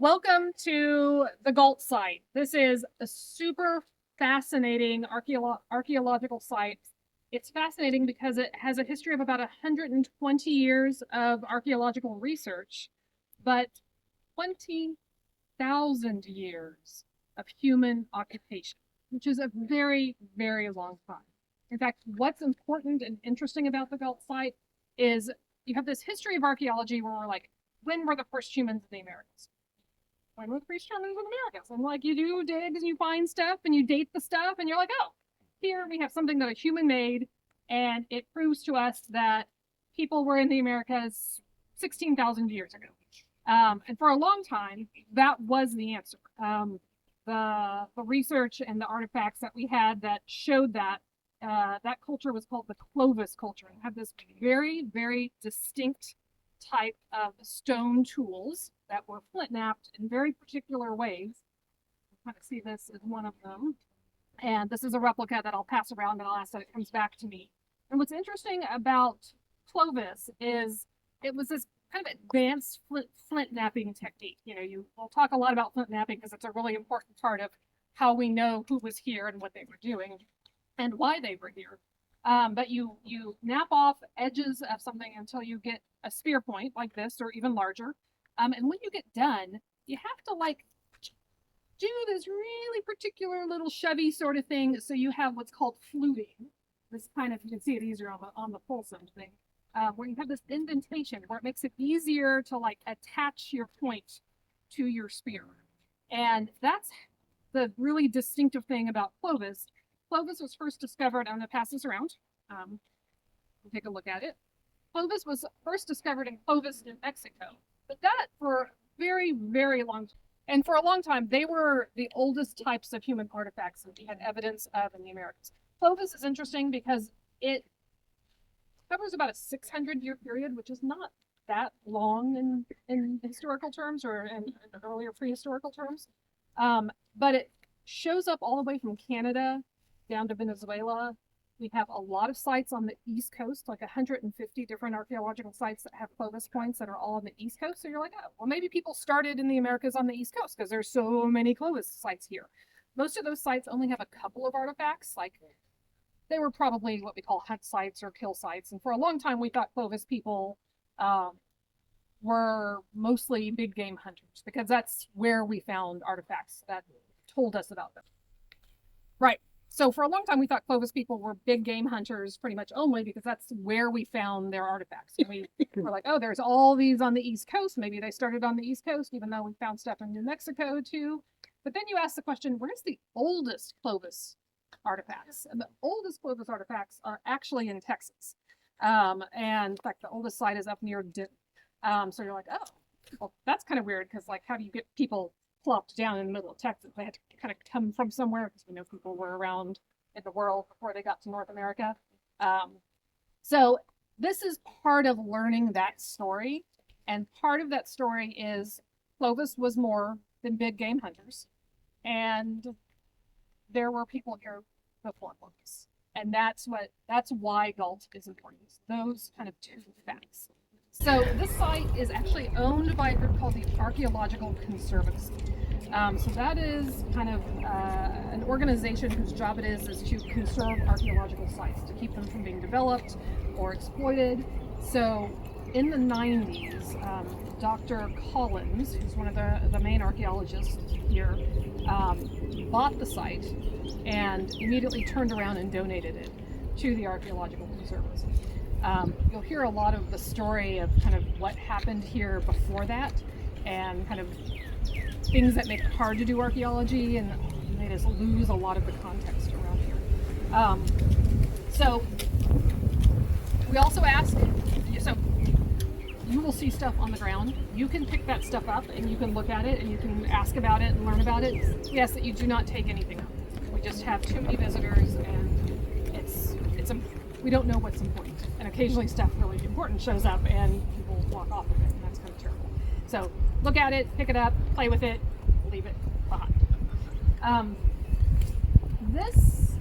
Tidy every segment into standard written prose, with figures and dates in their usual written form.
Welcome to the Gault Site. This is a super fascinating archaeological site. It's fascinating because it has a history of about 120 years of archaeological research, but 20,000 years of human occupation, which is a very, very long time. In fact, what's important and interesting about the Gault Site is you have this history of archaeology where we're like, when were the first humans in the Americas? When were the first humans in the Americas? And like, you do digs and you find stuff and you date the stuff and you're like, oh, here we have something that a human made, and it proves to us that people were in the Americas 16,000 years ago. And for a long time, that was the answer. The research and the artifacts that we had that showed that that culture was called the Clovis culture. It had this very, very distinct type of stone tools that were flint-knapped in very particular ways. You kind of see this as one of them. And this is a replica that I'll pass around and I'll ask that it comes back to me. And what's interesting about Clovis is it was this kind of advanced flint napping technique. We'll talk a lot about flint napping because it's a really important part of how we know who was here and what they were doing and why they were here. But you nap off edges of something until you get a spear point like this or even larger. And when you get done, you have to like do this really particular little Chevy sort of thing. So you have what's called fluting. This kind of, you can see it easier on the pulsum thing, where you have this indentation where it makes it easier to like attach your point to your spear. And that's the really distinctive thing about Clovis. Clovis was first discovered, I'm going to pass this around. Take a look at it. Clovis was first discovered in Clovis, New Mexico, but that for a very, very long time. And for a long time, they were the oldest types of human artifacts that we had evidence of in the Americas. Clovis is interesting because it covers about a 600-year period, which is not that long in historical terms or in earlier prehistorical terms. But it shows up all the way from Canada down to Venezuela. We have a lot of sites on the East Coast, like 150 different archaeological sites that have Clovis points that are all on the East Coast. So you're like, oh, well, maybe people started in the Americas on the East Coast because there's so many Clovis sites here. Most of those sites only have a couple of artifacts. Like they were probably what we call hunt sites or kill sites. And for a long time, we thought Clovis people were mostly big game hunters because that's where we found artifacts that told us about them. Right. So for a long time, we thought Clovis people were big game hunters pretty much only because that's where we found their artifacts. And we were like, oh, there's all these on the East Coast. Maybe they started on the East Coast, even though we found stuff in New Mexico too. But then you ask the question, where's the oldest Clovis artifacts? And the oldest Clovis artifacts are actually in Texas. And in fact, the oldest site is up near Denton. So you're like, oh, well, that's kind of weird because like, how do you get people plopped down in the middle of Texas? They had to kind of come from somewhere because we know people were around in the world before they got to North America. So this is part of learning that story. And part of that story is Clovis was more than big game hunters. And there were people here before Clovis. And that's why Gault is important. Those kind of two facts. So this site is actually owned by a group called the Archaeological Conservancy. So that is kind of an organization whose job it is to conserve archaeological sites, to keep them from being developed or exploited. So in the 90s, Dr. Collins, who's one of the main archaeologists here, bought the site and immediately turned around and donated it to the Archaeological Conservancy. You'll hear a lot of the story of kind of what happened here before that and kind of things that make it hard to do archaeology and made us lose a lot of the context around here. So we also ask, so you will see stuff on the ground. You can pick that stuff up and you can look at it and you can ask about it and learn about it. Yes, that you do not take anything up. We just have too many visitors and we don't know what's important. And occasionally stuff really important shows up and people walk off of it, and that's kind of terrible. So look at it, pick it up, play with it, leave it behind. This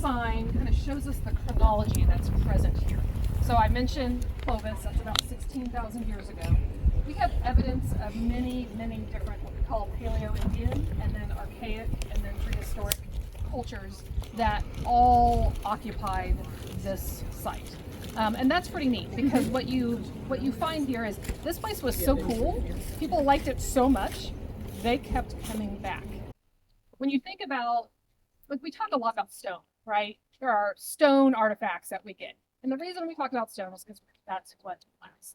sign kind of shows us the chronology that's present here. So I mentioned Clovis, that's about 16,000 years ago. we have evidence of many, many different what we call Paleo-Indian and then archaic and then prehistoric cultures that all occupied this site. And that's pretty neat because what you find here is this place was so cool, people liked it so much, they kept coming back. When you think about, like, we talk a lot about stone, right? There are stone artifacts that we get. And the reason we talk about stone is because that's what lasts.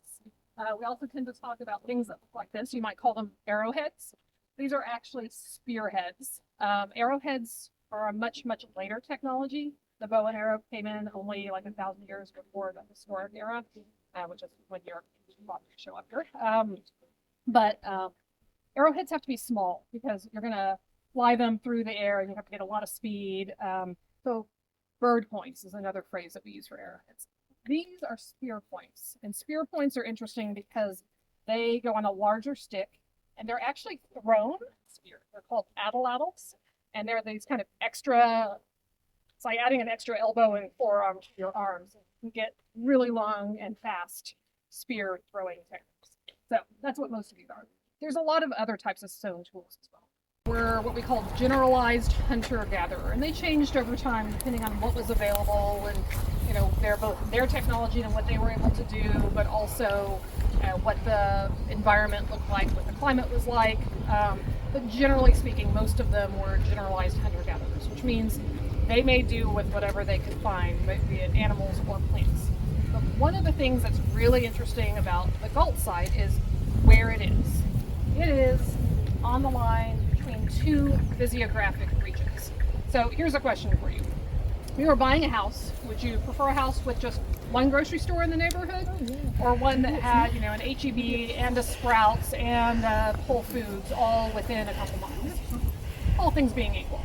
We also tend to talk about things that look like this. You might call them arrowheads. These are actually spearheads. Arrowheads are a much, much later technology. The bow and arrow came in only like 1,000 years before the historic era, which is when your show up here. But arrowheads have to be small because you're going to fly them through the air and you have to get a lot of speed. So bird points is another phrase that we use for arrowheads. These are spear points, and spear points are interesting because they go on a larger stick and they're actually thrown spear. They're called atlatls, and they're these kind of extra, it's like adding an extra elbow and forearm to your arms. You get really long and fast spear throwing techniques. So that's what most of these are. There's a lot of other types of stone tools as well. We're what we call generalized hunter-gatherer, and they changed over time depending on what was available and, you know, both their technology and what they were able to do, but also what the environment looked like, what the climate was like. But generally speaking, most of them were generalized hunter-gatherers, which means they made do with whatever they could find, be it animals or plants. But one of the things that's really interesting about the Gault Site is where it is. It is on the line between two physiographic regions. So here's a question for you. If you were buying a house, would you prefer a house with just one grocery store in the neighborhood, or one that had, you know, an H-E-B and a Sprouts and a Whole Foods all within a couple miles? All things being equal.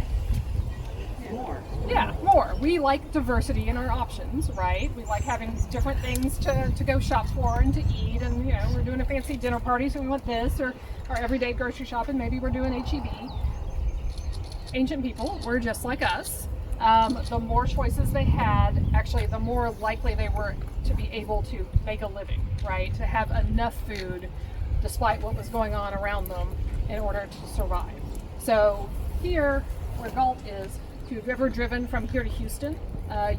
More. Yeah, more. We like diversity in our options, right? We like having different things to go shop for and to eat, and, you know, we're doing a fancy dinner party, so we want this, or our everyday grocery shopping, maybe we're doing H-E-B. Ancient people were just like us. The more choices they had, actually, the more likely they were to be able to make a living, right? To have enough food, despite what was going on around them, in order to survive. So here, where Gault is, if you've ever driven from here to Houston,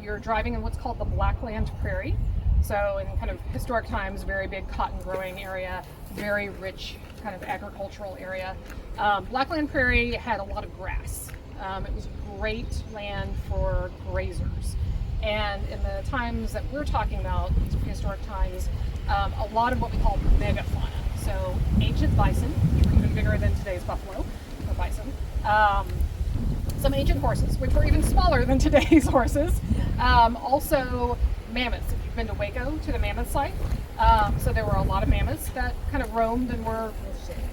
you're driving in what's called the Blackland Prairie. So in kind of historic times, very big cotton growing area, very rich kind of agricultural area. Blackland Prairie had a lot of grass. It was great land for grazers. And in the times that we're talking about, these prehistoric times, a lot of what we call megafauna. So ancient bison, which were even bigger than today's buffalo or bison. Some ancient horses, which were even smaller than today's horses. Also mammoths, if you've been to Waco, to the mammoth site. So there were a lot of mammoths that kind of roamed and were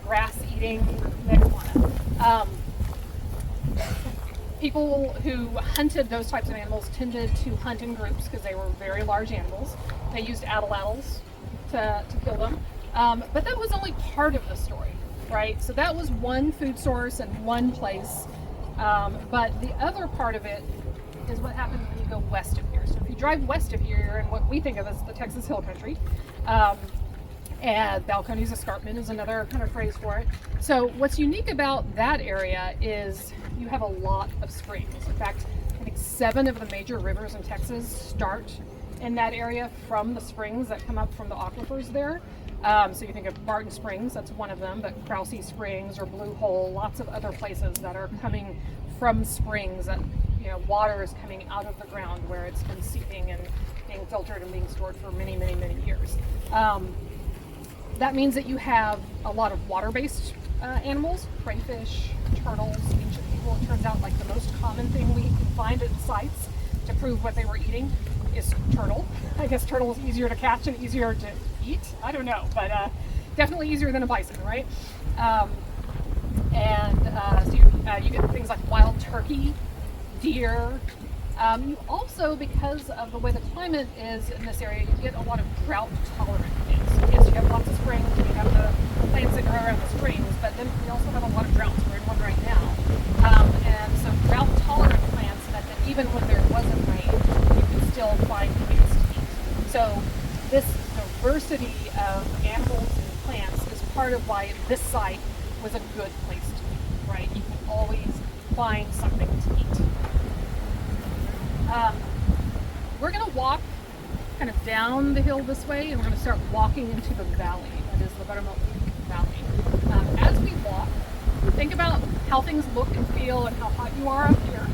grass-eating megafauna. People who hunted those types of animals tended to hunt in groups because they were very large animals. They used atlatls to kill them. But that was only part of the story, right? So that was one food source and one place. But the other part of it is what happens when you go west of here. So if you drive west of here, you're in what we think of as the Texas Hill Country. And Balcones Escarpment is another kind of phrase for it. So what's unique about that area is you have a lot of springs. In fact, I think 7 of the major rivers in Texas start in that area from the springs that come up from the aquifers there. So you think of Barton Springs, that's one of them, but Krause Springs or Blue Hole, lots of other places that are coming from springs that, you know, water is coming out of the ground where it's been seeping and being filtered and being stored for many, many, many years. That means that you have a lot of water-based animals, crayfish, turtles, ancient people. It turns out like the most common thing we can find at sites to prove what they were eating is turtle. I guess turtle is easier to catch and easier to eat. I don't know, but definitely easier than a bison, right? So you get things like wild turkey, deer. You also, because of the way the climate is in this area, you get a lot of drought-tolerant things. Yes, you have lots of springs, and you have the plants that grow around the springs, but then we also have a lot of droughts. We're in one right now. And so drought-tolerant plants meant that even when there wasn't rain, you could still find things to eat. So this diversity of animals and plants is part of why this site was a good place to be, right? You can always find something to eat. We're going to walk kind of down the hill this way, and we're going to start walking into the valley. That is the Buttermilk Valley. As we walk, think about how things look and feel and how hot you are up here,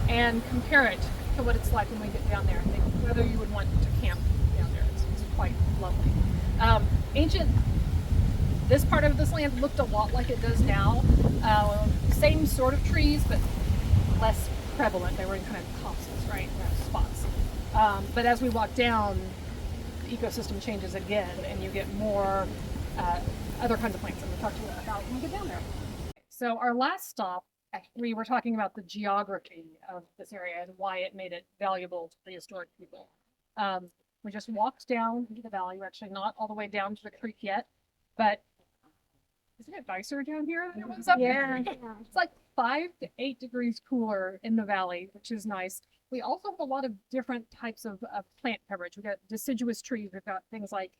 and compare it to what it's like when we get down there. And think whether you would want to camp down there. It's quite lovely. This part of this land looked a lot like it does now. Same sort of trees, but less prevalent. They were in kind of copses, right? Spots. But as we walk down, the ecosystem changes again, and you get more other kinds of plants. And we'll talk to you about when we get down there. So our last stop, we were talking about the geography of this area and why it made it valuable to prehistoric people. We just walked down into the valley. We're actually not all the way down to the creek yet, but isn't it nicer down here than it was up there? It's like 5 to 8 degrees cooler in the valley, which is nice. We also have a lot of different types of plant coverage. We've got deciduous trees. We've got things like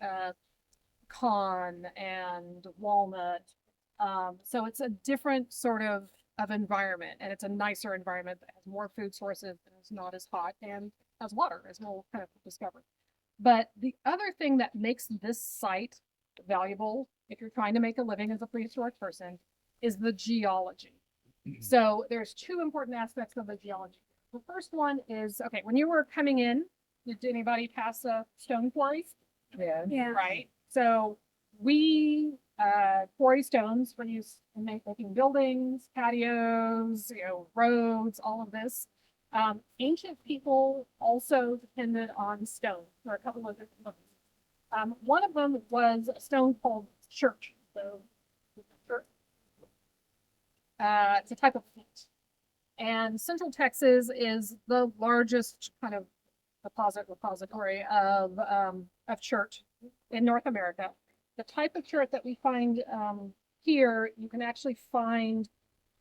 con and walnut. So it's a different sort of environment, and it's a nicer environment that has more food sources and is not as hot and has water, as we'll kind of discover. But the other thing that makes this site valuable, if you're trying to make a living as a prehistoric person, is the geology. So there's 2 important aspects of the geology. The first one is, okay, when you were coming in, did anybody pass a stone quarry? Yeah. Right. So we quarry stones for use in making buildings, patios, roads, all of this. Ancient people also depended on stone for a couple of different things. One of them was a stone called chert. So it's a type of flint. And Central Texas is the largest kind of repository of chert in North America. The type of chert that we find here, you can actually find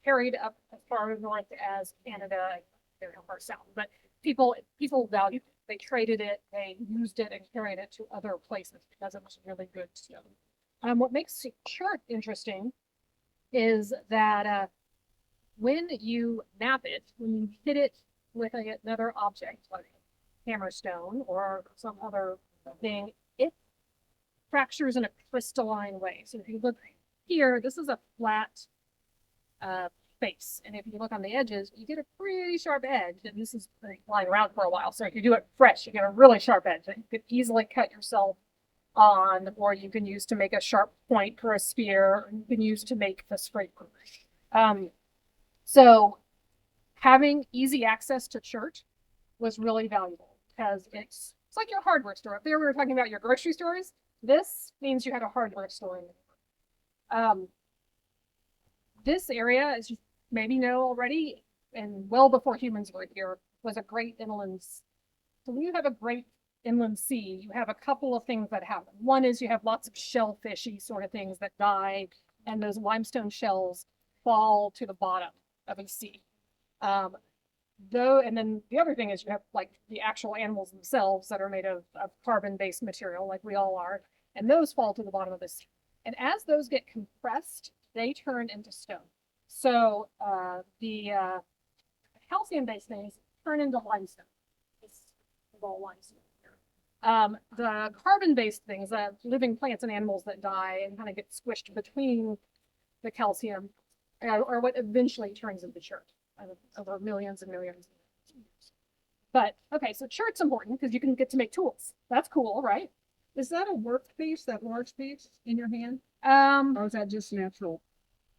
carried up as far north as Canada, very far south. But people valued it. They traded it, they used it, and carried it to other places because it was really good stone. What makes chert interesting is that when you nap it, when you hit it with another object like hammerstone or some other thing, it fractures in a crystalline way. So if you look here, this is a flat face, and if you look on the edges, you get a pretty sharp edge. And this is lying around for a while, so if you do it fresh, you get a really sharp edge that you could easily cut yourself on, or you can use to make a sharp point for a spear, or you can use to make a scraper. So having easy access to chert was really valuable because it's like your hardware store. Up there we were talking about your grocery stores. This means you had a hardware store in there. This area, as you maybe know already, and well before humans were here, was a great inland. So when you have a great inland sea, you have a couple of things that happen. One is you have lots of shellfishy sort of things that die, and those limestone shells fall to the bottom of a sea. And then the other thing is you have like the actual animals themselves that are made of carbon-based material, like we all are, and those fall to the bottom of the sea. And as those get compressed, they turn into stone. So the calcium-based things turn into limestone. It's all limestone here. The carbon-based things, living plants and animals that die and kind of get squished between the calcium, are what eventually turns into chert over millions and millions of years. But okay, so chert's important because you can get to make tools. That's cool, right? Is that a work piece, that large piece in your hand? Or is that just natural?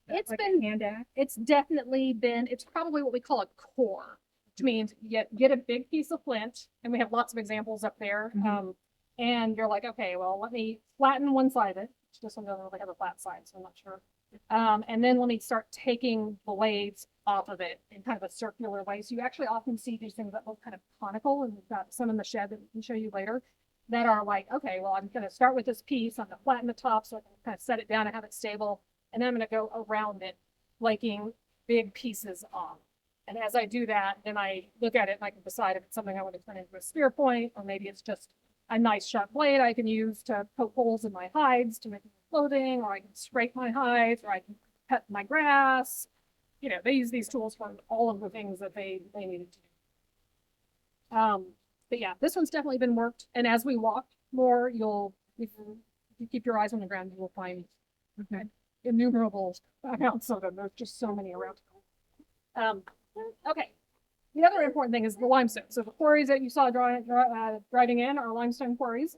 It's like been a hand axe? It's definitely been, it's probably what we call a core, which means you get a big piece of flint, and we have lots of examples up there. And you're like, okay, well, let me flatten one side of it. This one doesn't really have a flat side, so I'm not sure. And then let me start taking blades off of it in kind of a circular way. So you actually often see these things that look kind of conical, and we've got some in the shed that we can show you later that are like, okay, well, I'm going to start with this piece. I'm going to flatten the top so I can kind of set it down and have it stable. And then I'm going to go around it, flaking big pieces off. And as I do that, then I look at it and I can decide if it's something I want to turn into a spear point, or maybe it's just a nice sharp blade I can use to poke holes in my hides to make clothing, or I can scrape my hides, or I can cut my grass. You know, they use these tools for all of the things that they needed to do. But yeah, this one's definitely been worked. And as we walk more, if you keep your eyes on the ground, you will find innumerable amounts of them. There's just so many around. Okay. The other important thing is the limestone. So the quarries that you saw driving in are limestone quarries,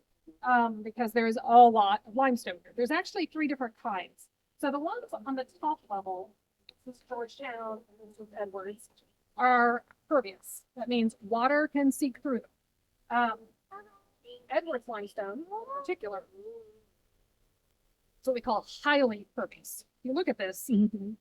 because there's a lot of limestone here. There's actually 3 different kinds. So the ones on the top level, this is Georgetown and this is Edwards, are pervious. That means water can seep through them. Edwards limestone, in particular, it's what we call highly pervious. If you look at this,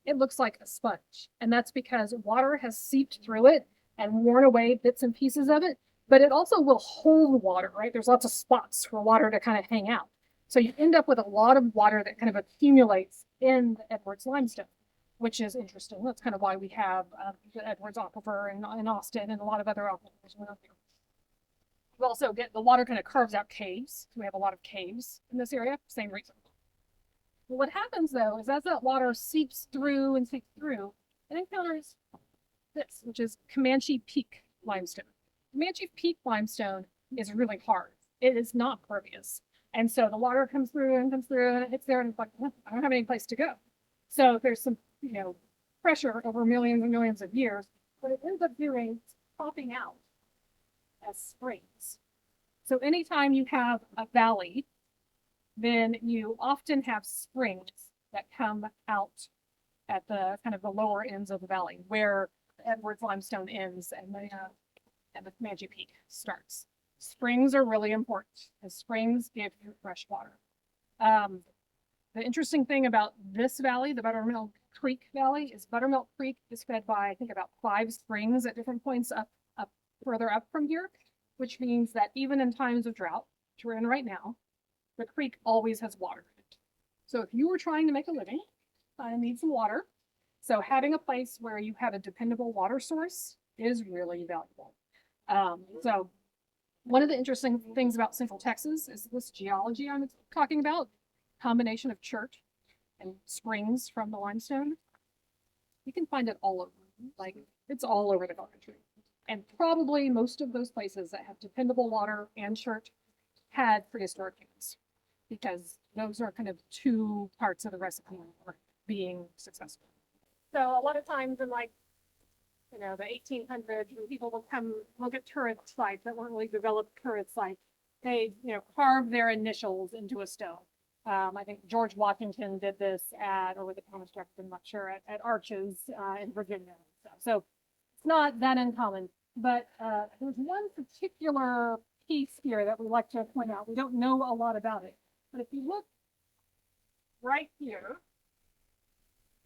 it looks like a sponge, and that's because water has seeped through it and worn away bits and pieces of it, but it also will hold water, right? There's lots of spots for water to kind of hang out. So you end up with a lot of water that kind of accumulates in the Edwards limestone, which is interesting. That's kind of why we have the Edwards aquifer in Austin and a lot of other aquifers around here. We also get the water kind of carves out caves. So we have a lot of caves in this area, same reason. But what happens though is as that water seeps through, it encounters this, which is Comanche Peak limestone. Comanche Peak limestone is really hard. It is not pervious. And so the water comes through and it hits there and it's like, I don't have any place to go. So there's some, pressure over millions and millions of years, but it ends up doing popping out as springs. So anytime you have a valley, then you often have springs that come out at the kind of the lower ends of the valley where the Edwards limestone ends and the Comanche Peak starts. Springs are really important because springs give you fresh water. The interesting thing about this valley, the Buttermilk Creek Valley, is Buttermilk Creek is fed by, I think, about 5 springs at different points further up from here, which means that even in times of drought, which we're in right now, the creek always has water in it. So if you were trying to make a living, I need some water. So having a place where you have a dependable water source is really valuable. So one of the interesting things about Central Texas is this geology I'm talking about, combination of chert and springs from the limestone. You can find it all over, like it's all over the country. And probably most of those places that have dependable water and chert had prehistoric humans, because those are kind of 2 parts of the recipe for being successful. So a lot of times in the 1800s, when people will come look at turret sites that weren't really developed turret sites, they, carve their initials into a stone. I think George Washington did this or was it Thomas Jefferson, I'm not sure, at Arches in Virginia. So it's not that uncommon, but there's one particular piece here that we like to point out. We don't know a lot about it, but if you look right here,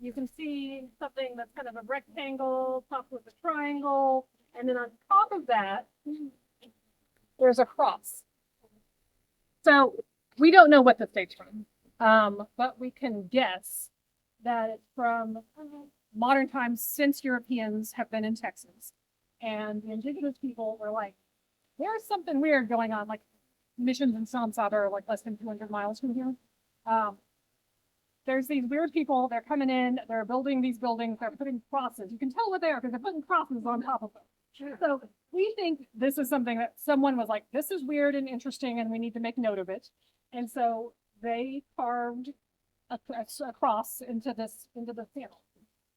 you can see something that's kind of a rectangle topped with a triangle, and then on top of that, there's a cross. So we don't know what this date's from, but we can guess that it's from modern times since Europeans have been in Texas. And the indigenous people were like, there's something weird going on, like Missions and Samsat are like less than 200 miles from here. There's these weird people, they're coming in, they're building these buildings, they're putting crosses. You can tell what they are because they're putting crosses on top of them. Sure. So we think this is something that someone was like, this is weird and interesting and we need to make note of it. And so they carved a cross into the panel.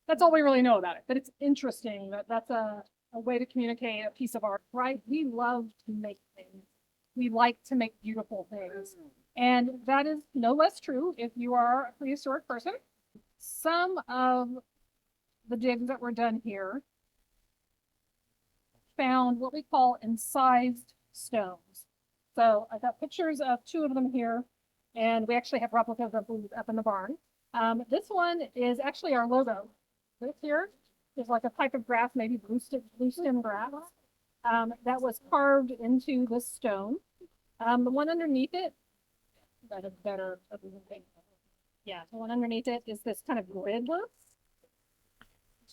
That's all we really know about it, but it's interesting that that's a way to communicate a piece of art, right? We love to make things. We like to make beautiful things. And that is no less true if you are a prehistoric person. Some of the digs that were done here found what we call incised stones. So I got pictures of 2 of them here, and we actually have replicas of these up in the barn. This one is actually our logo. This here is like a type of grass, maybe blue stem grass, that was carved into this stone. The one underneath it, that is better. Yeah, the one underneath it is this kind of grid work,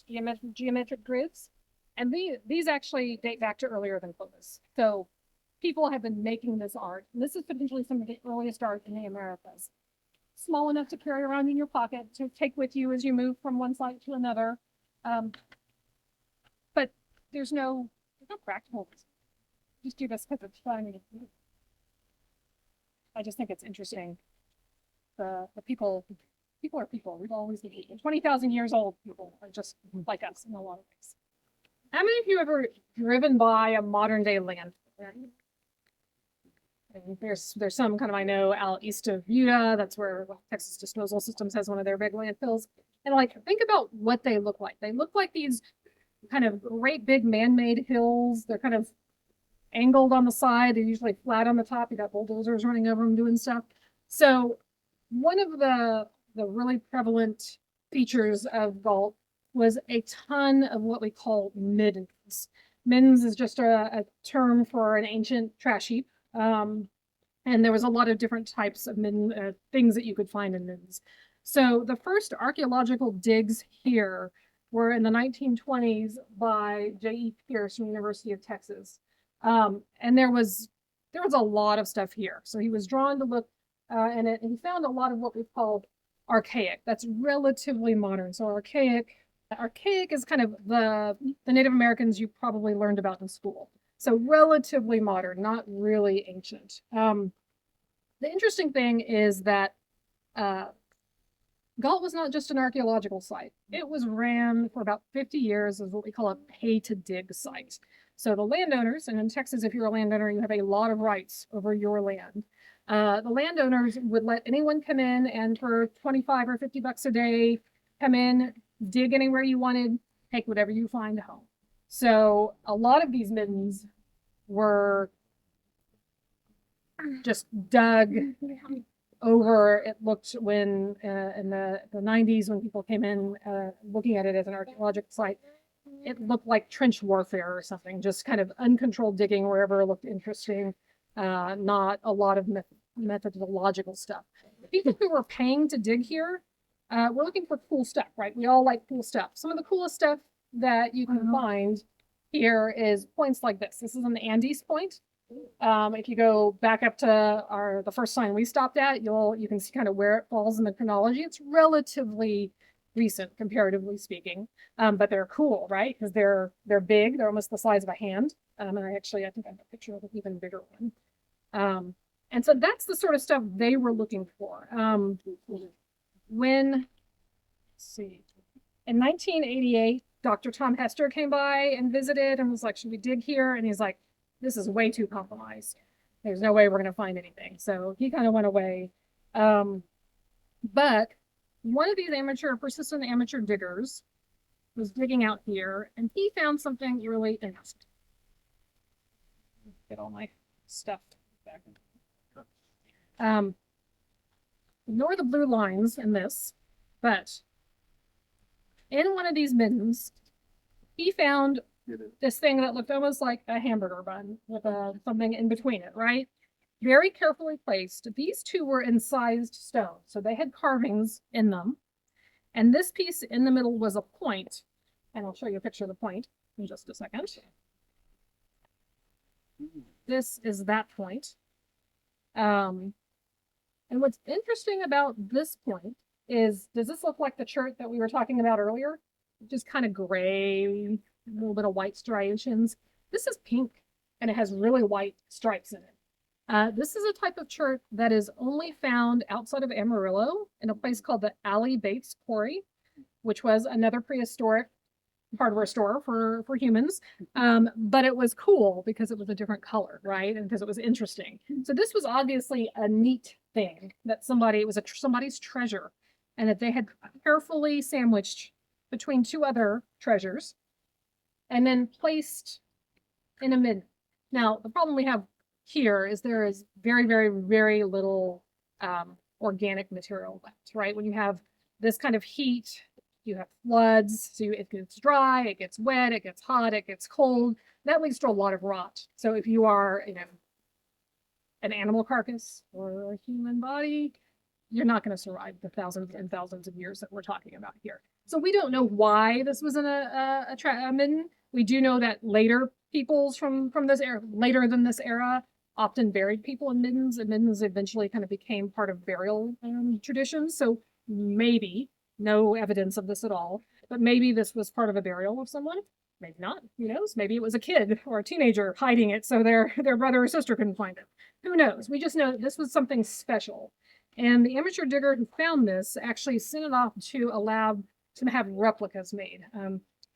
geometric grids. And these actually date back to earlier than Clovis. So people have been making this art. And this is potentially some of the earliest art in the Americas. Small enough to carry around in your pocket to take with you as you move from one site to another. But there's no practical reason. Just do this because it's fun. I just think it's interesting. The people are people. We've always been people. 20,000 years old people are just like us in a lot of ways. How many of you ever driven by a modern day land? And there's some kind of, I know, out east of Utah. That's where Texas Disposal Systems has one of their big landfills. And like, think about what they look like. They look like these kind of great big man-made hills. They're kind of angled on the side. They're usually flat on the top. You got bulldozers running over them doing stuff. So one of the really prevalent features of Gault was a ton of what we call middens. Middens is just a term for an ancient trash heap. And there was a lot of different types of midden, things that you could find in middens. So the first archaeological digs here were in the 1920s by J.E. Pierce from the University of Texas. And there was a lot of stuff here. So he was drawn to look, and he found a lot of what we call archaic. That's relatively modern. So archaic is kind of the Native Americans you probably learned about in school. So relatively modern, not really ancient. The interesting thing is that Gault was not just an archaeological site. It was ran for about 50 years as what we call a pay-to-dig site. So the landowners, and in Texas, if you're a landowner, you have a lot of rights over your land. The landowners would let anyone come in and for 25 or 50 bucks a day, come in, dig anywhere you wanted, take whatever you find home. So a lot of these middens were just dug over. It looked when in the 90s when people came in looking at it as an archaeological site, it looked like trench warfare or something, just kind of uncontrolled digging wherever it looked interesting, not a lot of methodological stuff. The people who were paying to dig here were looking for cool stuff, right? We all like cool stuff. Some of the coolest stuff that you can find here is points like this. This is an Andes point. If you go back up to the first sign we stopped at, you can see kind of where it falls in the chronology. It's relatively recent, comparatively speaking, but they're cool, right? Because they're big. They're almost the size of a hand. And I think I have a picture of an even bigger one. And so that's the sort of stuff they were looking for. Let's see, in 1988, Dr. Tom Hester came by and visited and was like, should we dig here? And he's like, this is way too compromised. There's no way we're going to find anything. So he kind of went away. But one of these persistent amateur diggers was digging out here and he found something really interesting. Get all my stuff back. Ignore the blue lines in this, but in one of these middens, he found this thing that looked almost like a hamburger bun with something in between it, right? Very carefully placed. These two were incised stone, so they had carvings in them. And this piece in the middle was a point, and I'll show you a picture of the point in just a second. This is that point. And what's interesting about this point is, does this look like the chert that we were talking about earlier? Just kind of gray, a little bit of white striations. This is pink, and it has really white stripes in it. This is a type of chert that is only found outside of Amarillo in a place called the Alley Bates Quarry, which was another prehistoric hardware store for humans. But it was cool because it was a different color, right? And because it was interesting. So this was obviously a neat thing that it was somebody's treasure, and that they had carefully sandwiched between two other treasures and then placed in a midden. Now, the problem we have here is there is very, very, very little organic material left, right? When you have this kind of heat, you have floods, so it gets dry, it gets wet, it gets hot, it gets cold. That leads to a lot of rot. So if you are, an animal carcass or a human body, you're not going to survive the thousands and thousands of years that we're talking about here. So we don't know why this was a midden. We do know that later peoples from this era, later than this era, often buried people in middens, and middens eventually kind of became part of burial traditions. So maybe, no evidence of this at all, but maybe this was part of a burial of someone. Maybe not. Who knows? Maybe it was a kid or a teenager hiding it so their brother or sister couldn't find it. Who knows? We just know that this was something special. And the amateur digger who found this actually sent it off to a lab to have replicas made.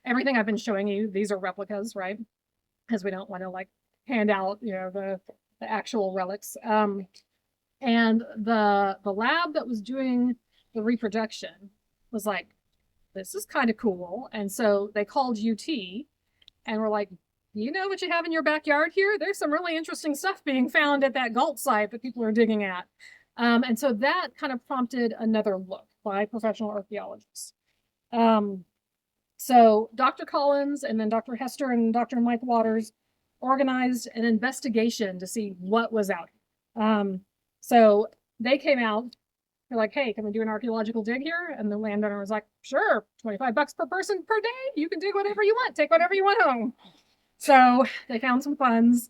Everything I've been showing you, these are replicas, right? Because we don't want to like hand out, the actual relics. And the lab that was doing the reproduction was like, this is kind of cool. And so they called UT and were like, you know what you have in your backyard here? There's some really interesting stuff being found at that Gault site that people are digging at. And so that kind of prompted another look by professional archaeologists. So Dr. Collins and then Dr. Hester and Dr. Mike Waters organized an investigation to see what was out here. So they came out, they're like, hey, can we do an archaeological dig here? And the landowner was like, sure, $25 per person per day. You can dig whatever you want, take whatever you want home. So they found some funds.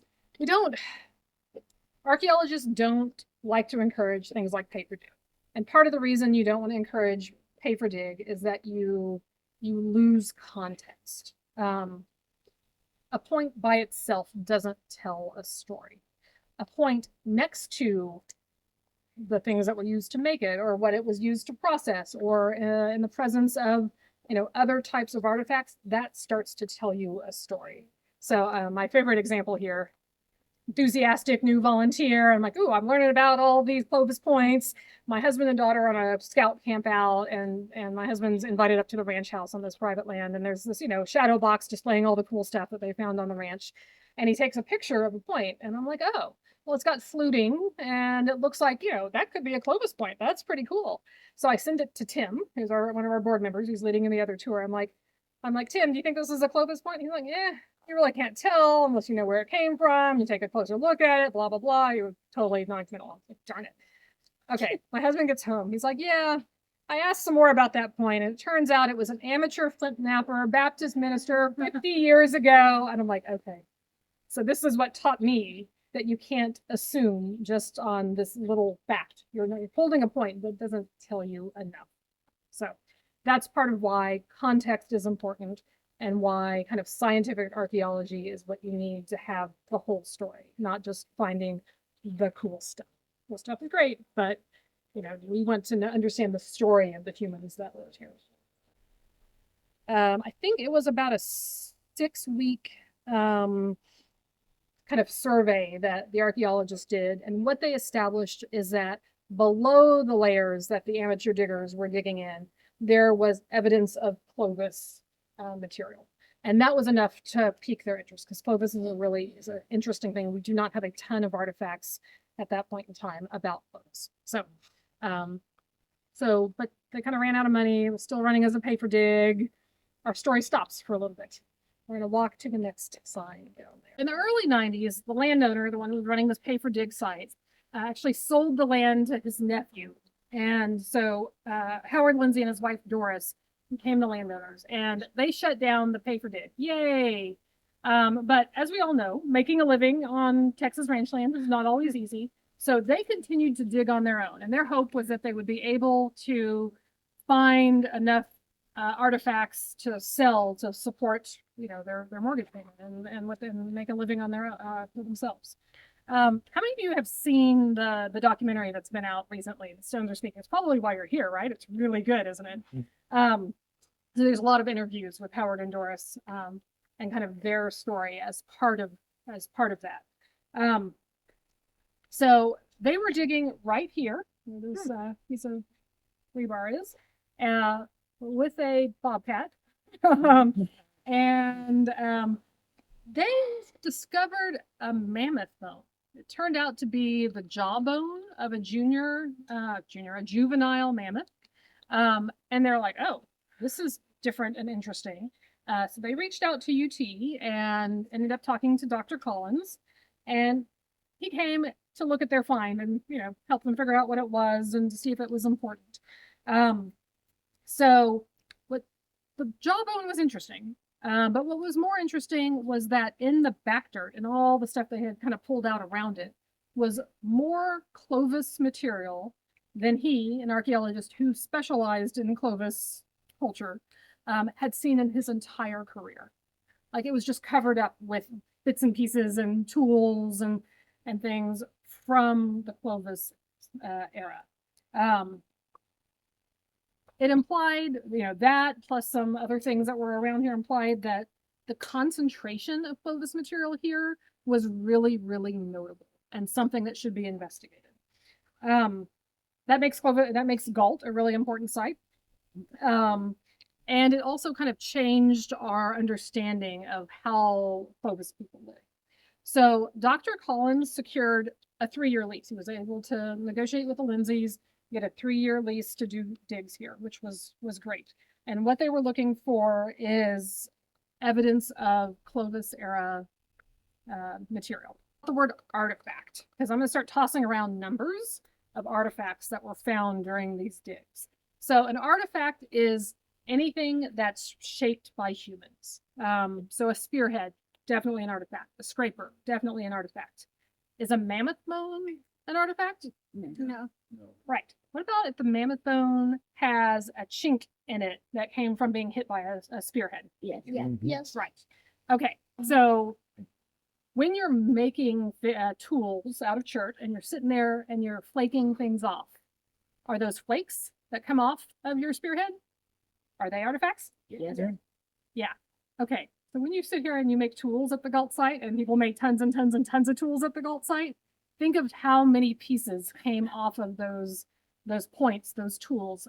Archaeologists don't like to encourage things like pay for dig. And part of the reason you don't want to encourage pay for dig is that you lose context. A point by itself doesn't tell a story. A point next to the things that were used to make it, or what it was used to process, or in the presence of other types of artifacts, that starts to tell you a story. So my favorite example here, enthusiastic new volunteer. I'm like, oh, I'm learning about all these Clovis points. My husband and daughter are on a scout camp out, and my husband's invited up to the ranch house on this private land, and there's this shadow box displaying all the cool stuff that they found on the ranch, and he takes a picture of a point, and I'm like, oh, well, it's got fluting, and it looks like that could be a Clovis point. That's pretty cool. So I send it to Tim, who's one of our board members, who's leading in the other tour. I'm like, Tim, do you think this is a Clovis point? He's like, yeah. You really can't tell unless you know where it came from. You take a closer look at it, blah, blah, blah. You totally non-committal. Like, darn it. Okay, my husband gets home. He's like, yeah, I asked some more about that point, and it turns out it was an amateur flint knapper Baptist minister 50 years ago. And I'm like, okay. So this is what taught me that you can't assume just on this little fact. You're holding a point that doesn't tell you enough. So that's part of why context is important, and why kind of scientific archaeology is what you need to have the whole story, not just finding the cool stuff. Cool stuff is great, but we want to understand the story of the humans that lived here. I think it was about a 6-week kind of survey that the archaeologists did, and what they established is that below the layers that the amateur diggers were digging in, there was evidence of Clovis material. And that was enough to pique their interest, because Clovis is an interesting thing. We do not have a ton of artifacts at that point in time about Clovis. But they kind of ran out of money. It was still running as a pay for dig. Our story stops for a little bit. We're going to walk to the next slide. In the early 90s, the landowner, the one who was running this pay for dig site, actually sold the land to his nephew. And so Howard Lindsay and his wife Doris became the landowners, and they shut down the pay for dig. Yay! But as we all know, making a living on Texas ranch land is not always easy. So they continued to dig on their own, and their hope was that they would be able to find enough artifacts to sell to support, their mortgage payment and make a living on their for themselves. How many of you have seen the documentary that's been out recently, The Stones Are Speaking? It's probably why you're here, right? It's really good, isn't it? So there's a lot of interviews with Howard and Doris, and kind of their story as part of that. So they were digging right here, where this piece of rebar is, with a bobcat, and they discovered a mammoth bone. It turned out to be the jawbone of a juvenile mammoth. And they're like, oh, this is different and interesting. So they reached out to UT and ended up talking to Dr. Collins. And he came to look at their find and, help them figure out what it was and to see if it was important. So what the jawbone was interesting. But what was more interesting was that in the back dirt and all the stuff they had kind of pulled out around it was more Clovis material than he, an archaeologist who specialized in Clovis culture, had seen in his entire career. Like, it was just covered up with bits and pieces and tools and things from the Clovis era. It implied, that plus some other things that were around here implied that the concentration of Clovis material here was really, really notable and something that should be investigated. That makes Gault a really important site. And it also kind of changed our understanding of how Clovis people lived. So Dr. Collins secured a 3-year lease. He was able to negotiate with the Lindsays, get a 3-year lease to do digs here, which was great. And what they were looking for is evidence of Clovis era material. The word artifact, because I'm going to start tossing around numbers of artifacts that were found during these digs. So an artifact is anything that's shaped by humans. So a spearhead, definitely an artifact. A scraper, definitely an artifact. Is a mammoth bone an artifact? No. Right. What about if the mammoth bone has a chink in it that came from being hit by a spearhead? Yes. Yeah. Yes. Right. Okay. So when you're making tools out of chert and you're sitting there and you're flaking things off, are those flakes that come off of your spearhead, are they artifacts? Yes. Yeah. Okay. So when you sit here and you make tools at the Gault site, and people make tons and tons and tons of tools at the Gault site, think of how many pieces came off of those points, those tools.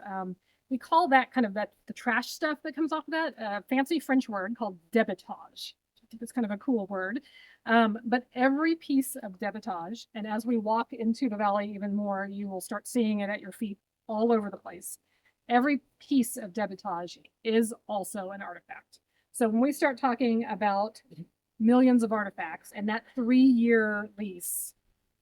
We call that kind of the trash stuff that comes off of that, a fancy French word called débitage. I think it's kind of a cool word. But every piece of débitage, and as we walk into the valley even more, you will start seeing it at your feet all over the place. Every piece of débitage is also an artifact. So when we start talking about millions of artifacts and that 3-year lease,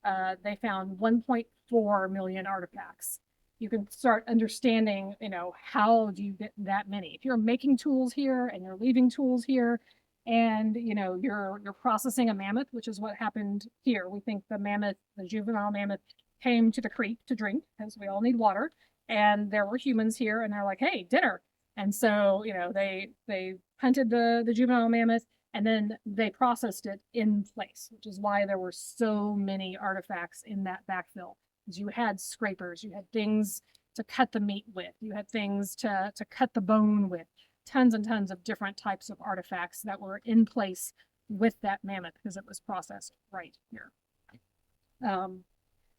they found 1.4 million artifacts. You can start understanding, how do you get that many? If you're making tools here and you're leaving tools here, and you're processing a mammoth, which is what happened here. We think the juvenile mammoth, came to the creek to drink, because we all need water, and there were humans here, and they're like, "Hey, dinner!" And so they hunted the juvenile mammoth, and then they processed it in place, which is why there were so many artifacts in that backfill. Because you had scrapers, you had things to cut the meat with, you had things to cut the bone with. Tons and tons of different types of artifacts that were in place with that mammoth because it was processed right here.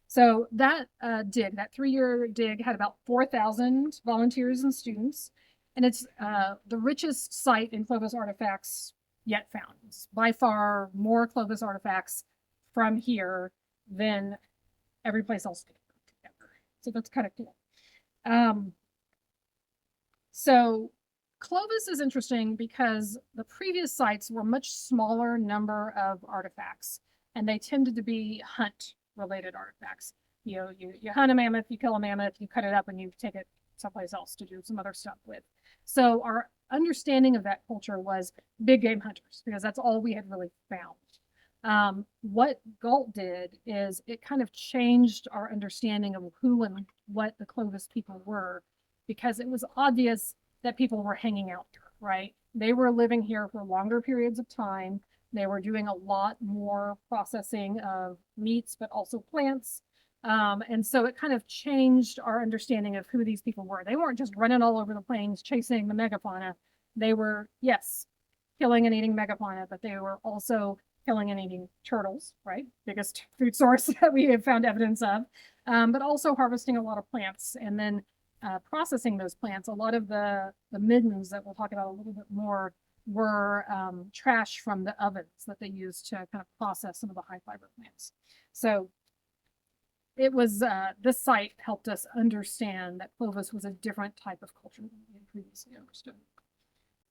So that dig, that 3-year dig, had about 4,000 volunteers and students, and it's the richest site in Clovis artifacts yet found. It's by far more Clovis artifacts from here than every place else together. So that's kind of cool. So Clovis is interesting because the previous sites were much smaller number of artifacts, and they tended to be hunt-related artifacts. You hunt a mammoth, you kill a mammoth, you cut it up, and you take it someplace else to do some other stuff with. So our understanding of that culture was big game hunters, because that's all we had really found. What Gault did is it kind of changed our understanding of who and what the Clovis people were, because it was obvious that people were hanging out here, right? They were living here for longer periods of time. They were doing a lot more processing of meats, but also plants. And so it kind of changed our understanding of who these people were. They weren't just running all over the plains chasing the megafauna. They were, yes, killing and eating megafauna, but they were also killing and eating turtles, right? Biggest food source that we have found evidence of, but also harvesting a lot of plants and then processing those plants. A lot of the middens that we'll talk about a little bit more were trash from the ovens that they used to kind of process some of the high fiber plants. So it was, this site helped us understand that Clovis was a different type of culture than we had previously understood.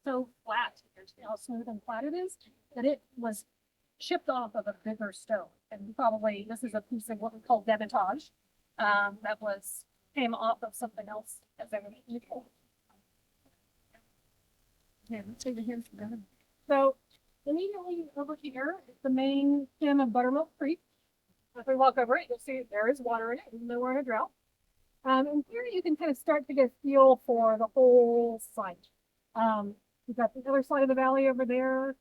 So flat, here's how smooth and flat it is, that it was chipped off of a bigger stone. And probably this is a piece of what we call debitage, that came off of something else as they were equal. Yeah, let's take the hands together. So immediately over here is the main stem of Buttermilk Creek. If we walk over it, you'll see there is water in it, even though we're in a drought. And here you can kind of start to get a feel for the whole site. We've got the other side of the valley over there.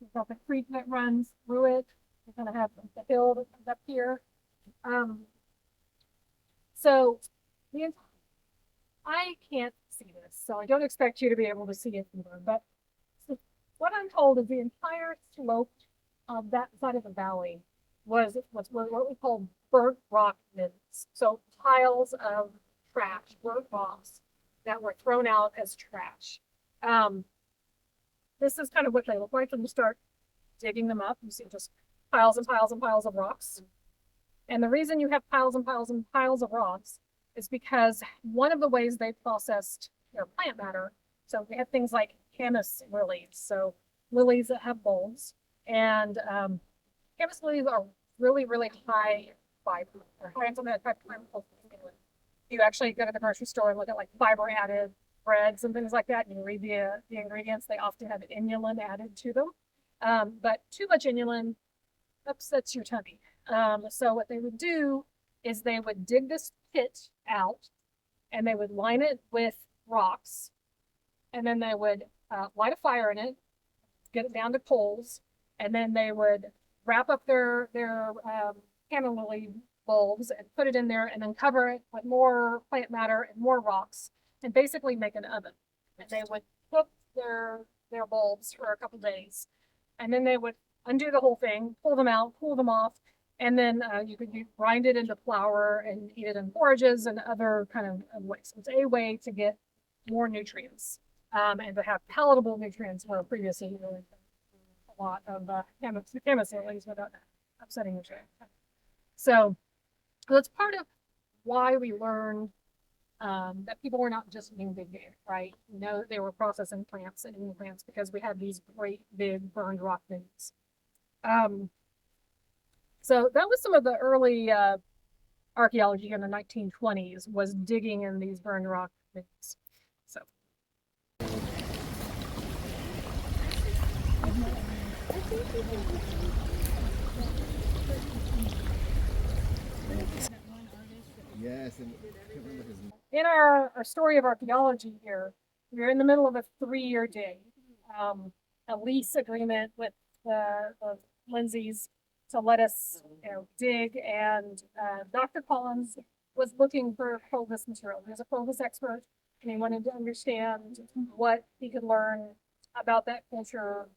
We've got the creek that runs through it. We kind of have the hill that comes up here. So I can't see this, so I don't expect you to be able to see it either. But what I'm told is the entire slope of that side of the valley was what we call burnt rock bins. So piles of trash, burnt rocks that were thrown out as trash. This is kind of what they look like when you start digging them up. You see just piles and piles and piles of rocks. And the reason you have piles and piles and piles of rocks is because one of the ways they processed their plant matter, so we have things like camas lilies, so lilies that have bulbs, and camas lilies are really, really high fiber. They're high in some of that fiber. You actually go to the grocery store and look at like fiber added breads and things like that, and you read the ingredients, they often have inulin added to them. But too much inulin upsets your tummy. So what they would do is they would dig this pit out and they would line it with rocks, and then they would light a fire in it, get it down to coals, and then they would wrap up their canna lily bulbs and put it in there and then cover it with more plant matter and more rocks and basically make an oven. And they would cook their bulbs for a couple days, and then they would undo the whole thing, pull them out, cool them off, and then you could grind it into flour and eat it in porridges and other kind of ways. So it's a way to get more nutrients and to have palatable nutrients where previously you really a lot of camas lilies without upsetting the tree. So that's part of why we learned that people were not just eating big game, right? You know, they were processing plants and eating plants because we had these great big burned rock veins. So that was some of the early archaeology in the 1920s, was digging in these burned rock veins. So. Yes, and in our story of archaeology here, we're in the middle of a 3-year dig, a lease agreement with the Lindsays to let us, dig. And Dr. Collins was looking for Clovis material. He was a Clovis expert, and he wanted to understand what he could learn about that culture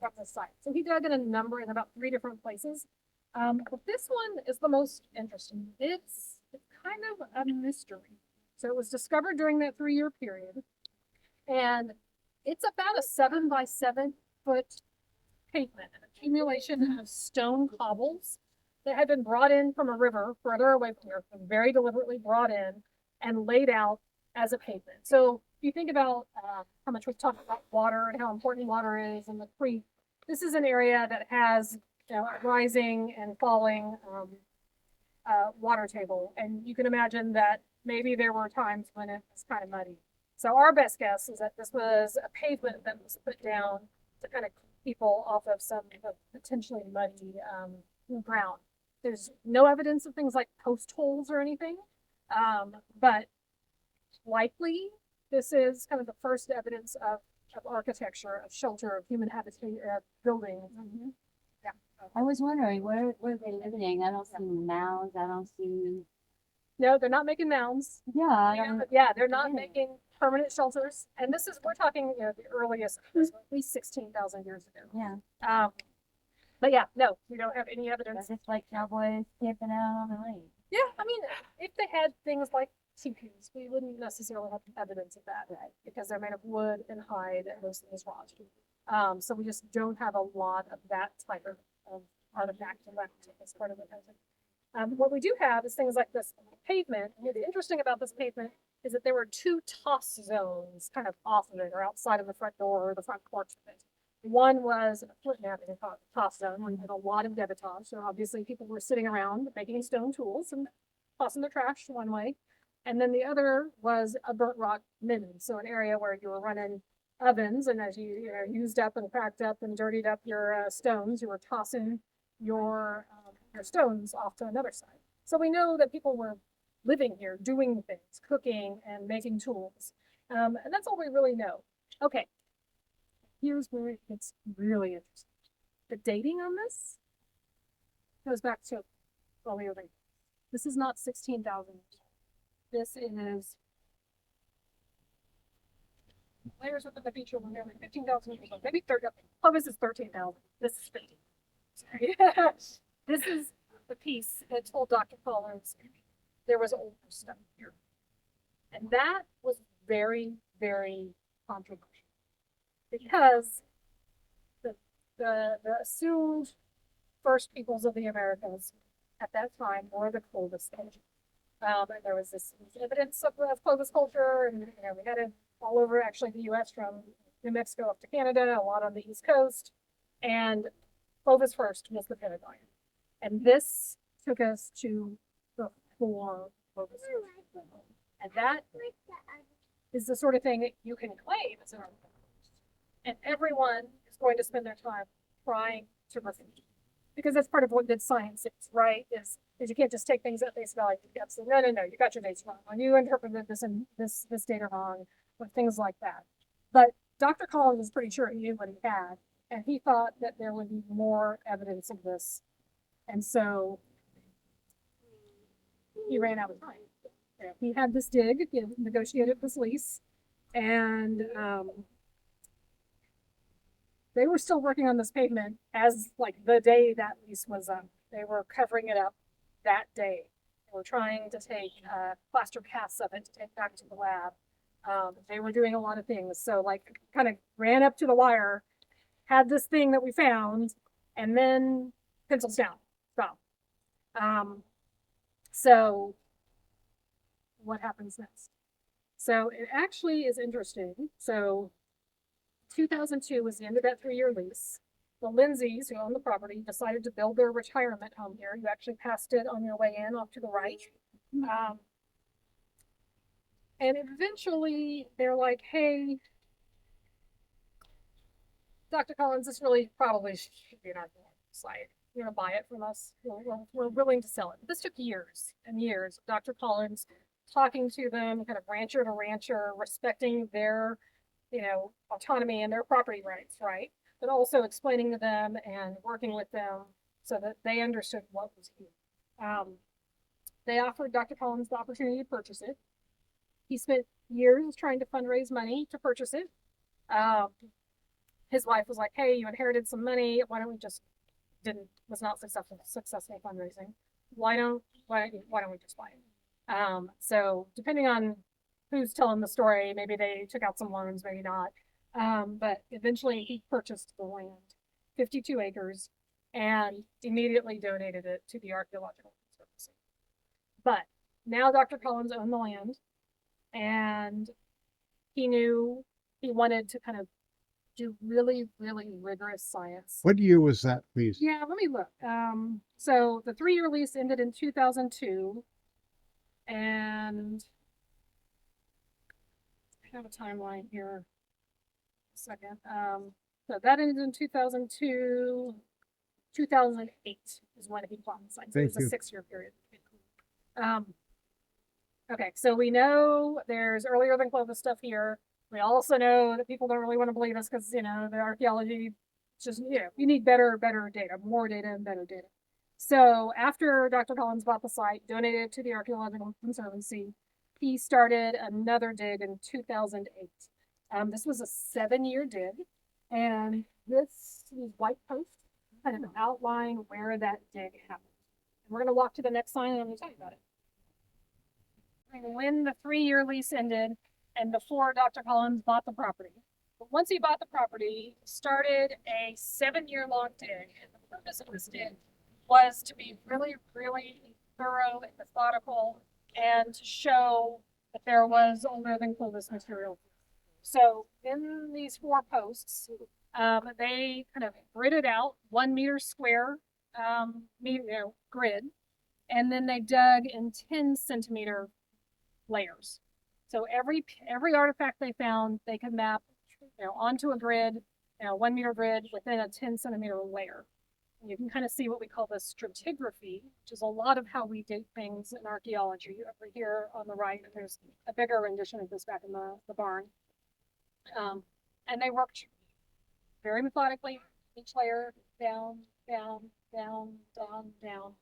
from the site. So he dug in about 3 different places. But this one is the most interesting. It's kind of a mystery. So it was discovered during that 3-year period, and it's about a 7 by 7 foot pavement, an accumulation of stone cobbles that had been brought in from a river further away from here, very deliberately brought in and laid out as a pavement. So if you think about how much we've talked about water and how important water is in the creek, this is an area that has rising and falling water table, and you can imagine that maybe there were times when it was kind of muddy. So our best guess is that this was a pavement that was put down to kind of keep people off of some potentially muddy ground. There's no evidence of things like post holes or anything, but likely this is kind of the first evidence of architecture, of shelter, of human habitat, building. Mm-hmm. Yeah. I was wondering, where are they living? I don't see mounds. I don't see. No, they're not making mounds. Yeah. They're not making permanent shelters. And this is, we're talking, the earliest, at least 16,000 years ago. Yeah. But yeah, no, we don't have any evidence. It's like cowboys camping out on the lake. Yeah, I mean, if they had things like teepees, we wouldn't necessarily have evidence of that, right? Because they're made of wood and hide, and most of these rot. So we just don't have a lot of that type of artifact left as part of the puzzle. What we do have is things like this pavement. And what's interesting about this pavement is that there were 2 toss zones kind of off of it or outside of the front door or the front porch of it. One was a flint knife and toss stone, where you had a lot of debitage. So obviously people were sitting around making stone tools and tossing their trash one way. And then the other was a burnt rock mini. So an area where you were running ovens, and as you used up and cracked up and dirtied up your stones, you were tossing your stones off to another side. So we know that people were living here, doing things, cooking and making tools. And that's all we really know. Okay, here's where it gets really interesting. The dating on this goes back to earlier. This is not 16,000 years old. This is layers within the feature were nearly 15,000 years old, maybe 30. Oh, this is 13,000. This is 15. Sorry. This is the piece that told Dr. Collins there was older stuff here. And that was very, very controversial because the assumed first peoples of the Americas at that time were the Clovis culture. And there was this evidence of Clovis culture, and we had it all over actually the U.S. from New Mexico up to Canada, a lot on the East Coast. And Clovis first was the Pentagon. And this took us to the four Clovis. And that is the sort of thing that you can claim as an artifact. And everyone is going to spend their time trying to refute it. Because that's part of what good science is, right? Is you can't just take things at face value. You have to say, no, you got your dates wrong. You interpreted this data wrong, or things like that. But Dr. Collins was pretty sure he knew what he had, and he thought that there would be more evidence of this. And so he ran out of time. He had this dig, he negotiated this lease, and they were still working on this pavement as like the day that lease was up. They were covering it up that day. They were trying to take plaster casts of it to take back to the lab. They were doing a lot of things. So like kind of ran up to the wire, had this thing that we found, and then pencils down, stop. So what happens next? So it actually is interesting. So 2002 was the end of that 3-year lease. The Lindsays, who own the property, decided to build their retirement home here. You actually passed it on your way in off to the right. And eventually they're like, hey, Dr. Collins, this really probably should be an archaeological site. You're going to buy it from us. We're willing to sell it. This took years and years. Dr. Collins talking to them, kind of rancher to rancher, respecting their autonomy and their property rights, right? But also explaining to them and working with them so that they understood what was here. They offered Dr. Collins the opportunity to purchase it. He spent years trying to fundraise money to purchase it. His wife was like, hey, you inherited some money. Why don't we just was not successful fundraising. Why don't we just buy it? So depending on who's telling the story, maybe they took out some loans, maybe not. But eventually he purchased the land, 52 acres, and immediately donated it to the Archaeological Conservancy. But now Dr. Collins owned the land, and he knew he wanted to kind of do really, really rigorous science. What year was that, please? Yeah, let me look. So the 3-year lease ended in 2002, and I have a timeline here. A second. So that ended in 2002. 2008 is when he bought the site. So it was a 6-year period. Okay, so we know there's earlier than Clovis stuff here. We also know that people don't really want to believe us because, the archaeology, just, you need better data, more data and better data. So after Dr. Collins bought the site, donated it to the Archaeological Conservancy, he started another dig in 2008. This was a 7-year dig, and this is white post, kind of outline where that dig happened. And we're going to walk to the next sign and I'm going to tell you about it. When the 3-year lease ended and before Dr. Collins bought the property. But once he bought the property, he started a 7-year-long dig, and the purpose of this dig was to be really, really thorough and methodical and to show that there was older than Clovis material. So in these 4 posts, They kind of gridded out 1 meter square grid, and then they dug in 10 centimeter layers. So every artifact they found, they could map, onto a grid, 1 meter grid within a 10 centimeter layer. And you can kind of see what we call the stratigraphy, which is a lot of how we date things in archaeology. Over here on the right, there's a bigger rendition of this back in the barn. And they worked very methodically, each layer down, down, down, down, down.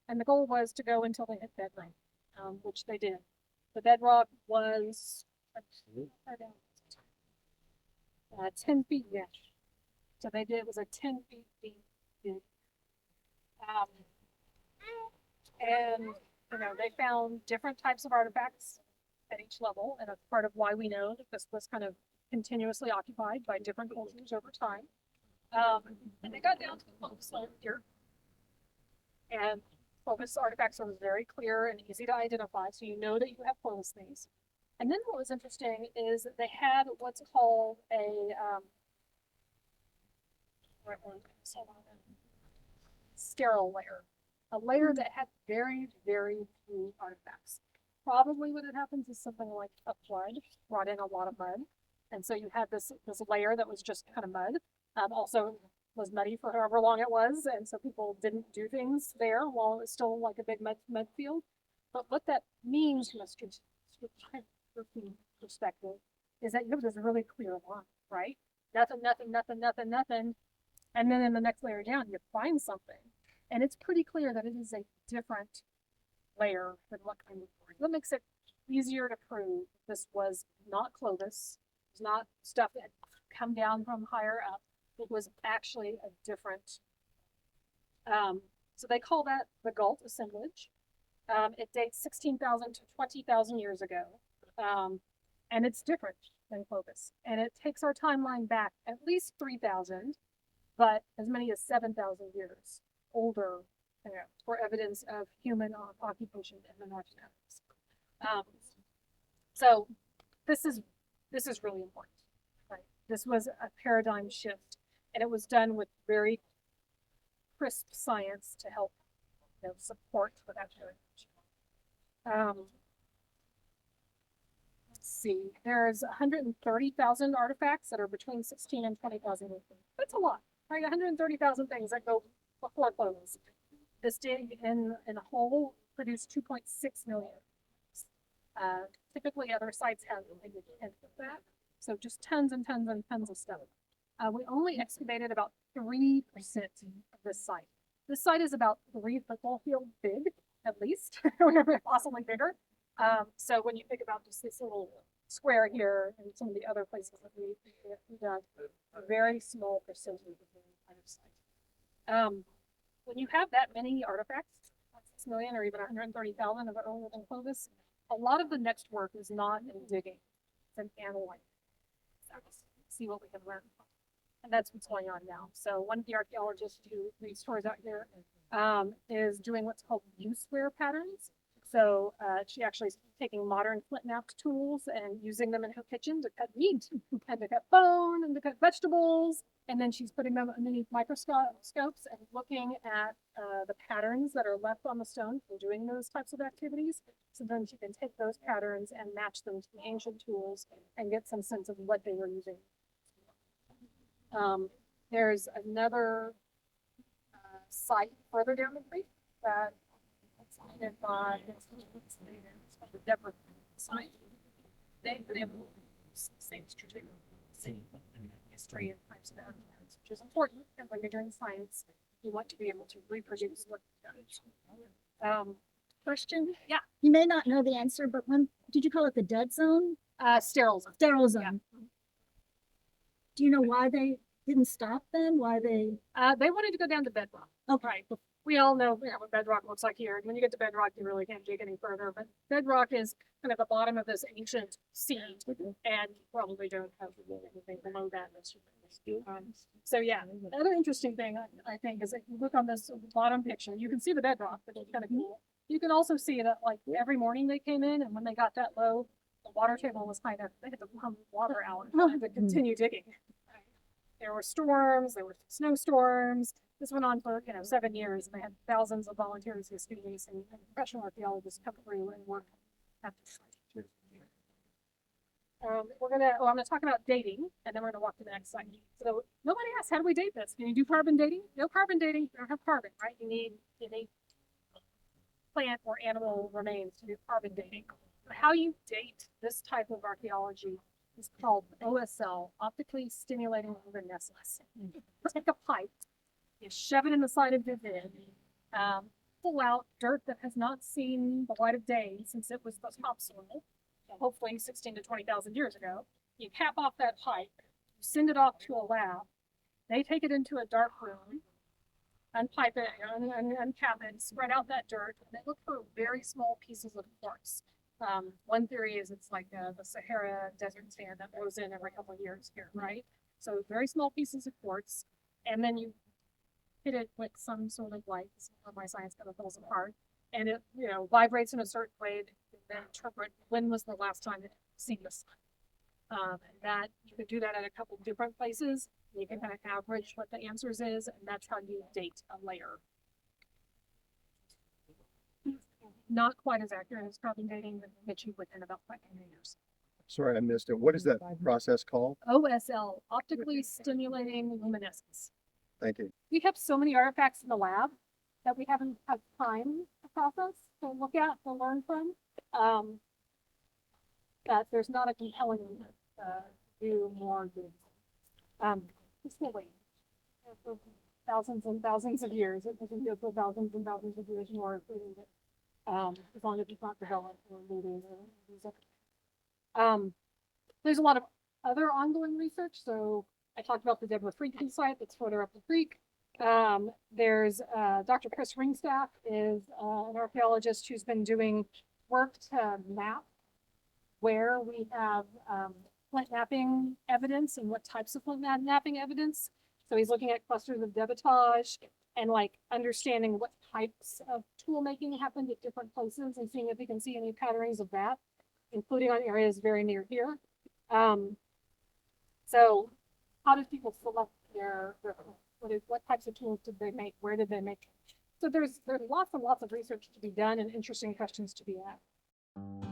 And the goal was to go until they hit bedrock, which they did. The bedrock was 10 feet deep. So it was a 10 feet deep dig. And they found different types of artifacts at each level, and that's part of why we know that this was kind of continuously occupied by different cultures over time. And they got down to the focus layer here. And focus artifacts are very clear and easy to identify, so you know that you have focus things. And then what was interesting is that they had what's called a sterile layer, a layer that had very, very few artifacts. Probably what had happened is something like a flood brought in a lot of mud. And so you had this layer that was just kind of mud. Also was muddy for however long it was, and so people didn't do things there while it was still like a big mud field. But what that means from a stratigraphy perspective is that you have this really clear line, right? Nothing, nothing, nothing, nothing, nothing. And then in the next layer down, you find something. And it's pretty clear that it is a different layer than what kind of before. That makes it easier to prove this was not Clovis. It was not stuff that had come down from higher up. It was actually a different. So they call that the Gault assemblage. It dates 16,000 to 20,000 years ago. And it's different than Clovis. And it takes our timeline back at least 3,000, but as many as 7,000 years older, for evidence of human occupation in the North Americas. So this is really important, right? This was a paradigm shift, and it was done with very crisp science to help support what that paradigm. Let's see, there's 130,000 artifacts that are between 16 and 20,000. That's a lot, right? 130,000 things that go before Clovis. This dig in a hole produced 2.6 million. Typically other sites have maybe a tenth of that. So just tons and tons and tons of stuff. We only excavated about 3% of this site. This site is about 3 football fields big, at least, or possibly bigger. So when you think about just this little square here and some of the other places that we've done, a very small percentage of the kind of site. When you have that many artifacts, 6 million or even 130,000 of it older than Clovis, a lot of the next work is not in digging, it's in analyzing. So see what we can learn from. And that's what's going on now. So one of the archaeologists who reads stories out here is doing what's called use-wear patterns. So she actually is taking modern flint knapped tools and using them in her kitchen to cut meat and to cut bone and to cut vegetables. And then she's putting them underneath microscopes and looking at the patterns that are left on the stone from doing those types of activities. So then she can take those patterns and match them to the ancient tools and get some sense of what they were using. There's another site further down the creek that by the Deborah site. They've been able to use the same strategic history and types of evidence, which is important. And when you're doing science, you want to be able to reproduce what you've done. Question? Yeah. You may not know the answer, but when did you call it the dead zone? Sterile zone. Sterile zone. Yeah. Do you know why they didn't stop then? Why they wanted to go down to bedrock. Okay. Right. We all know what bedrock looks like here. When you get to bedrock, you really can't dig any further. But bedrock is kind of the bottom of this ancient sea, and you probably don't have anything below that. So yeah, the other interesting thing I think is if you look on this bottom picture, you can see the bedrock, which is kind of cool. You can also see that like every morning they came in, and when they got that low, the water table was kind of, they had to pump water out to continue digging. there were storms, there were snowstorms. This went on for, 7 years, and they had thousands of volunteers and students and professional archaeologists come through and work at the site. I'm gonna talk about dating, and then we're gonna walk to the next site. So nobody asked, how do we date this? Can you do carbon dating? No carbon dating, you don't have carbon, right? You need plant or animal remains to do carbon dating. But how you date this type of archaeology is called OSL, optically stimulating luminescence. Take a pipe, you shove it in the side of the vid, pull out dirt that has not seen the light of day since it was the topsoil, hopefully 16 to 20,000 years ago. You cap off that pipe, you send it off to a lab. They take it into a dark room, unpipe it, uncap it, spread out that dirt, and they look for very small pieces of quartz. One theory is it's like the Sahara desert sand that blows in every couple of years here, right? So very small pieces of quartz, and then you hit it with some sort of light. This is where my science kind of falls apart, and it vibrates in a certain way to then interpret when was the last time it seen the sun. And that you could do that at a couple of different places. You can kind of average what the answers is, and that's how you date a layer. Not quite as accurate as carbon dating, but get you within about 500 years. Sorry, I missed it. What is that process called? OSL, optically stimulating luminescence. Thank you. We have so many artifacts in the lab that we haven't had time to process, to look at, to learn from, that there's not a compelling do more good. Just wait. For thousands and thousands of years. It doesn't go for thousands and thousands of years more, as long as it's not developed or moving or there's a lot of other ongoing research. So I talked about the Deborah Friedkin site that's further up the creek. There's Dr. Chris Ringstaff is an archaeologist who's been doing work to map where we have flint knapping evidence and what types of flint knapping evidence. So he's looking at clusters of debitage and like understanding what types of tool making happened at different places and seeing if he can see any patterns of that, including on areas very near here. So how did people select what types of tools did they make? Where did they make them? So there's lots and lots of research to be done and interesting questions to be asked.